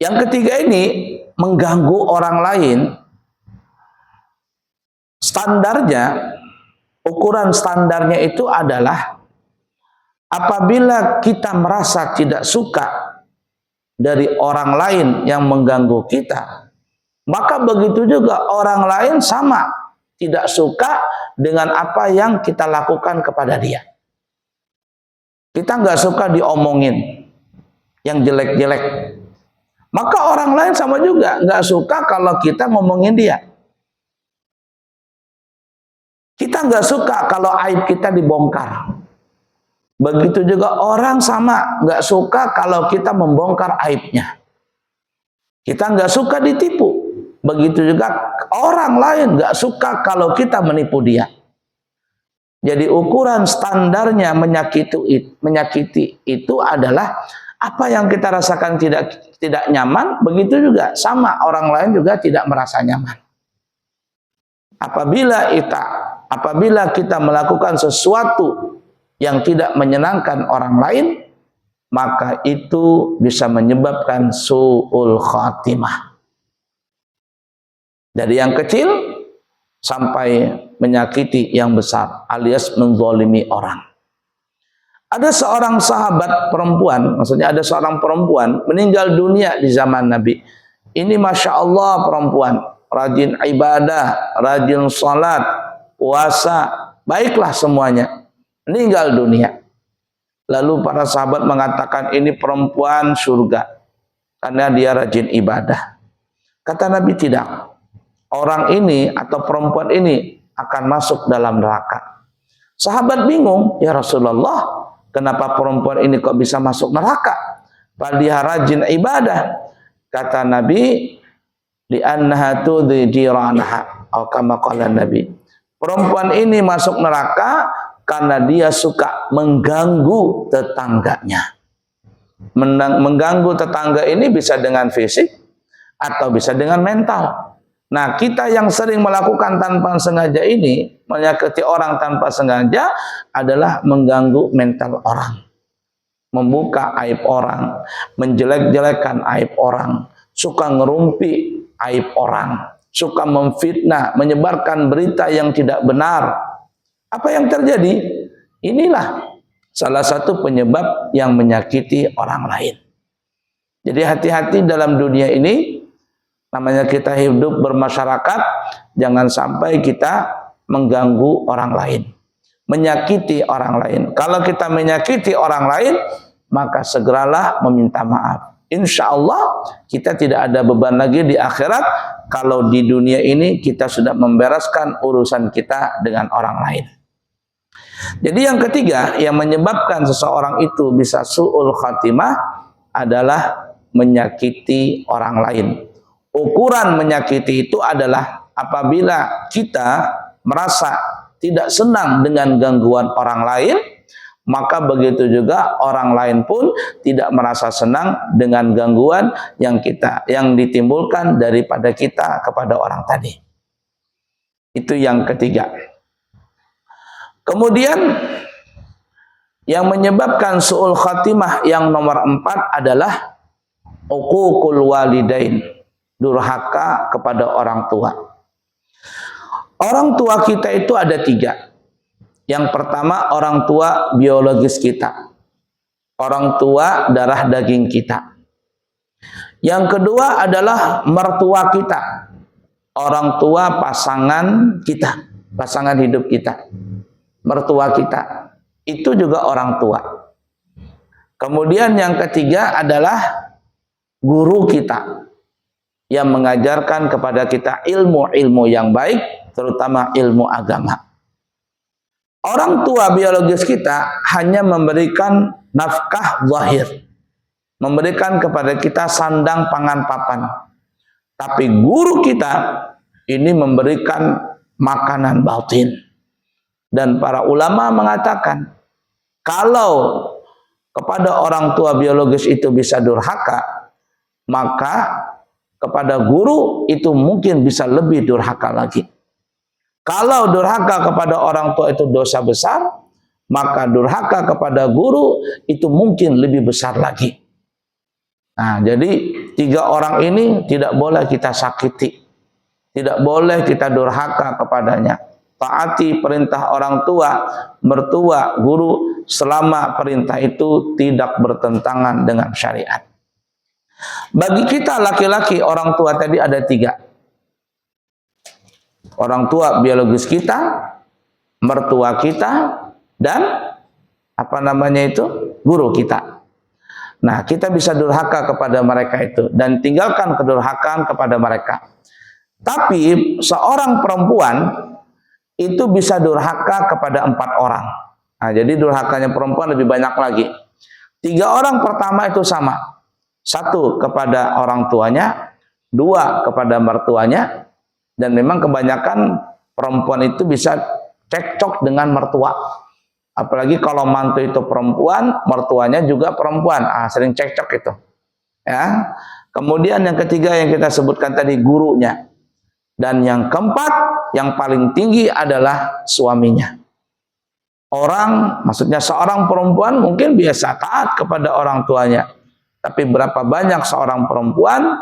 Yang ketiga ini mengganggu orang lain. Standarnya, ukuran standarnya itu adalah apabila kita merasa tidak suka dari orang lain yang mengganggu kita, maka begitu juga orang lain sama tidak suka dengan apa yang kita lakukan kepada dia. Kita nggak suka diomongin yang jelek-jelek, maka orang lain sama juga nggak suka kalau kita ngomongin dia. Kita nggak suka kalau aib kita dibongkar. Begitu juga orang sama nggak suka kalau kita membongkar aibnya. Kita nggak suka ditipu. Begitu juga orang lain nggak suka kalau kita menipu dia. Jadi ukuran standarnya menyakiti itu adalah apa yang kita rasakan tidak nyaman, begitu juga sama orang lain juga tidak merasa nyaman. Apabila kita melakukan sesuatu yang tidak menyenangkan orang lain, maka itu bisa menyebabkan su'ul khatimah. Dari yang kecil sampai menyakiti yang besar, alias menzalimi orang. Ada seorang sahabat perempuan, maksudnya ada seorang perempuan meninggal dunia di zaman Nabi. Ini Masya Allah perempuan, rajin ibadah, rajin salat, puasa, baiklah semuanya. Meninggal dunia. Lalu para sahabat mengatakan ini perempuan surga karena dia rajin ibadah. Kata Nabi tidak. Orang ini atau perempuan ini akan masuk dalam neraka. Sahabat bingung, ya Rasulullah, kenapa perempuan ini kok bisa masuk neraka? Padahal dia rajin ibadah. Kata Nabi, li'annaha tudhi jiranaha, atau kama qala Nabi. Perempuan ini masuk neraka karena dia suka mengganggu tetangganya. Mengganggu tetangga ini bisa dengan fisik atau bisa dengan mental. Nah, kita yang sering melakukan tanpa sengaja ini, menyakiti orang tanpa sengaja, adalah mengganggu mental orang. Membuka aib orang, menjelek-jelekan aib orang, suka ngerumpi aib orang, suka memfitnah, menyebarkan berita yang tidak benar. Apa yang terjadi? Inilah salah satu penyebab yang menyakiti orang lain. Jadi hati-hati dalam dunia ini. Namanya kita hidup bermasyarakat, jangan sampai kita mengganggu orang lain, menyakiti orang lain. Kalau kita menyakiti orang lain, maka segeralah meminta maaf. Insya Allah kita tidak ada beban lagi di akhirat kalau di dunia ini kita sudah membereskan urusan kita dengan orang lain. Jadi yang ketiga yang menyebabkan seseorang itu bisa su'ul khatimah adalah menyakiti orang lain. Ukuran menyakiti itu adalah apabila kita merasa tidak senang dengan gangguan orang lain, maka begitu juga orang lain pun tidak merasa senang dengan gangguan yang ditimbulkan daripada kita kepada orang tadi. Itu yang ketiga. Kemudian yang menyebabkan su'ul khatimah yang nomor 4 adalah uququl walidain. Durhaka kepada orang tua. Orang tua kita itu ada 3. Yang pertama orang tua biologis kita. Orang tua darah daging kita. Yang kedua adalah mertua kita. Orang tua pasangan kita. Pasangan hidup kita. Mertua kita. Itu juga orang tua. Kemudian yang ketiga adalah guru kita. Yang mengajarkan kepada kita ilmu-ilmu yang baik, terutama ilmu agama. Orang tua biologis kita hanya memberikan nafkah zahir, memberikan kepada kita sandang pangan papan. Tapi guru kita ini memberikan makanan batin. Dan para ulama mengatakan, kalau kepada orang tua biologis itu bisa durhaka, maka kepada guru itu mungkin bisa lebih durhaka lagi. Kalau durhaka kepada orang tua itu dosa besar, maka durhaka kepada guru itu mungkin lebih besar lagi. Nah, jadi tiga orang ini tidak boleh kita sakiti, tidak boleh kita durhaka kepadanya. Taati perintah orang tua, mertua, guru selama perintah itu tidak bertentangan dengan syariat. Bagi kita laki-laki, orang tua tadi ada tiga. Orang tua biologis kita, mertua kita, dan guru kita. Nah, kita bisa durhaka kepada mereka itu dan tinggalkan kedurhakaan kepada mereka. Tapi seorang perempuan itu bisa durhaka kepada 4 orang. Nah, jadi durhakanya perempuan lebih banyak lagi. 3 orang pertama itu sama. 1 kepada orang tuanya, 2 kepada mertuanya, dan memang kebanyakan perempuan itu bisa cekcok dengan mertua. Apalagi kalau mantu itu perempuan, mertuanya juga perempuan, sering cekcok itu. Ya. Kemudian yang ketiga yang kita sebutkan tadi, gurunya. Dan yang keempat, yang paling tinggi adalah suaminya. Maksudnya seorang perempuan mungkin biasa taat kepada orang tuanya. Tapi berapa banyak seorang perempuan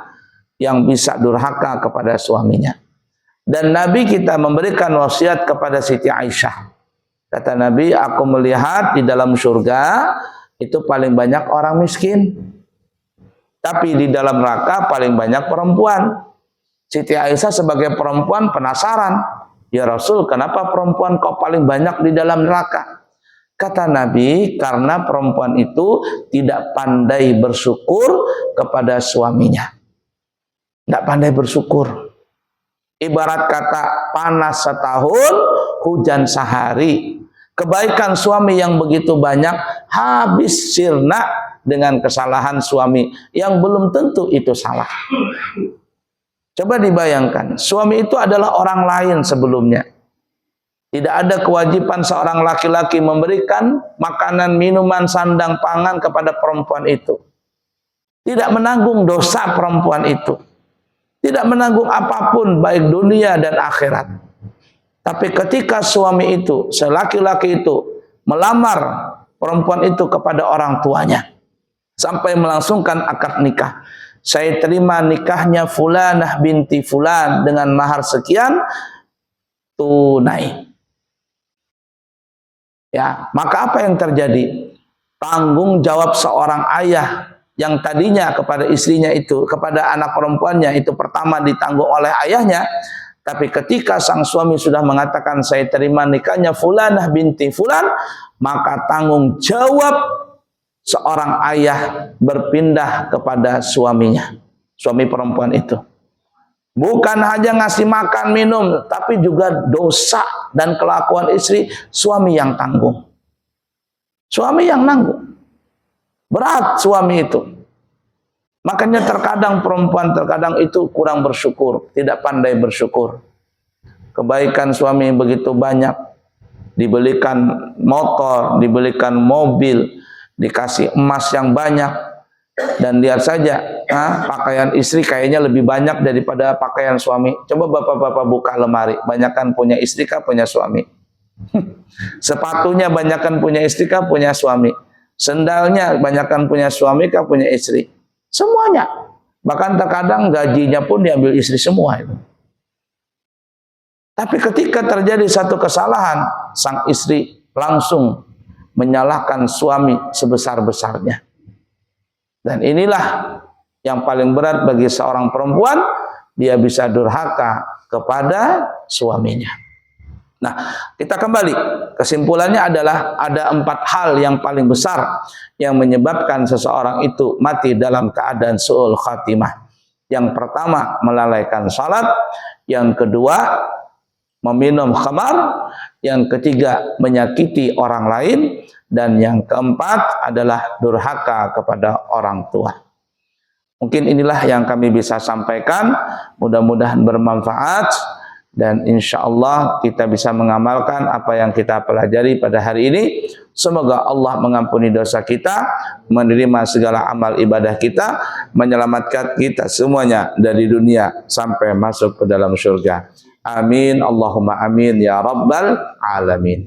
yang bisa durhaka kepada suaminya. Dan Nabi kita memberikan wasiat kepada Siti Aisyah. Kata Nabi, aku melihat di dalam surga itu paling banyak orang miskin. Tapi di dalam neraka paling banyak perempuan. Siti Aisyah sebagai perempuan penasaran. Ya Rasul, kenapa perempuan kok paling banyak di dalam neraka? Kata Nabi, karena perempuan itu tidak pandai bersyukur kepada suaminya. Tidak pandai bersyukur. Ibarat kata panas setahun, hujan sehari. Kebaikan suami yang begitu banyak habis sirna dengan kesalahan suami yang belum tentu itu salah. Coba dibayangkan, suami itu adalah orang lain sebelumnya. Tidak ada kewajiban seorang laki-laki memberikan makanan, minuman, sandang, pangan kepada perempuan itu. Tidak menanggung dosa perempuan itu. Tidak menanggung apapun baik dunia dan akhirat. Tapi ketika suami itu, laki-laki itu melamar perempuan itu kepada orang tuanya sampai melangsungkan akad nikah. Saya terima nikahnya Fulanah binti Fulan dengan mahar sekian tunai. Ya, maka apa yang terjadi? Tanggung jawab seorang ayah yang tadinya kepada istrinya itu, kepada anak perempuannya itu pertama ditanggung oleh ayahnya. Tapi ketika sang suami sudah mengatakan saya terima nikahnya Fulanah binti Fulan, maka tanggung jawab seorang ayah berpindah kepada suaminya, suami perempuan itu. Bukan hanya ngasih makan minum, tapi juga dosa dan kelakuan istri, suami yang tanggung. Suami yang nanggung. Berat suami itu. Makanya terkadang perempuan itu kurang bersyukur, tidak pandai bersyukur. Kebaikan suami begitu banyak, dibelikan motor, dibelikan mobil, dikasih emas yang banyak, dan lihat saja pakaian istri kayaknya lebih banyak daripada pakaian suami. Coba bapak-bapak buka lemari, banyakkan punya istri kah punya suami? Sepatunya banyakkan punya istri kah punya suami? Sendalnya banyakkan punya suami kah punya istri? Semuanya. Bahkan terkadang gajinya pun diambil istri semua itu. Tapi ketika terjadi satu kesalahan, sang istri langsung menyalahkan suami sebesar-besarnya. Dan inilah yang paling berat bagi seorang perempuan, dia bisa durhaka kepada suaminya. Nah, kita kembali, kesimpulannya adalah ada 4 hal yang paling besar yang menyebabkan seseorang itu mati dalam keadaan su'ul khatimah. Yang pertama, melalaikan salat. Yang kedua, meminum khamar. Yang ketiga, menyakiti orang lain. Dan yang keempat adalah durhaka kepada orang tua. Mungkin inilah yang kami bisa sampaikan, mudah-mudahan bermanfaat. Dan insya Allah kita bisa mengamalkan apa yang kita pelajari pada hari ini. Semoga Allah mengampuni dosa kita, menerima segala amal ibadah kita, menyelamatkan kita semuanya dari dunia sampai masuk ke dalam surga. Amin. Allahumma amin ya rabbal alamin.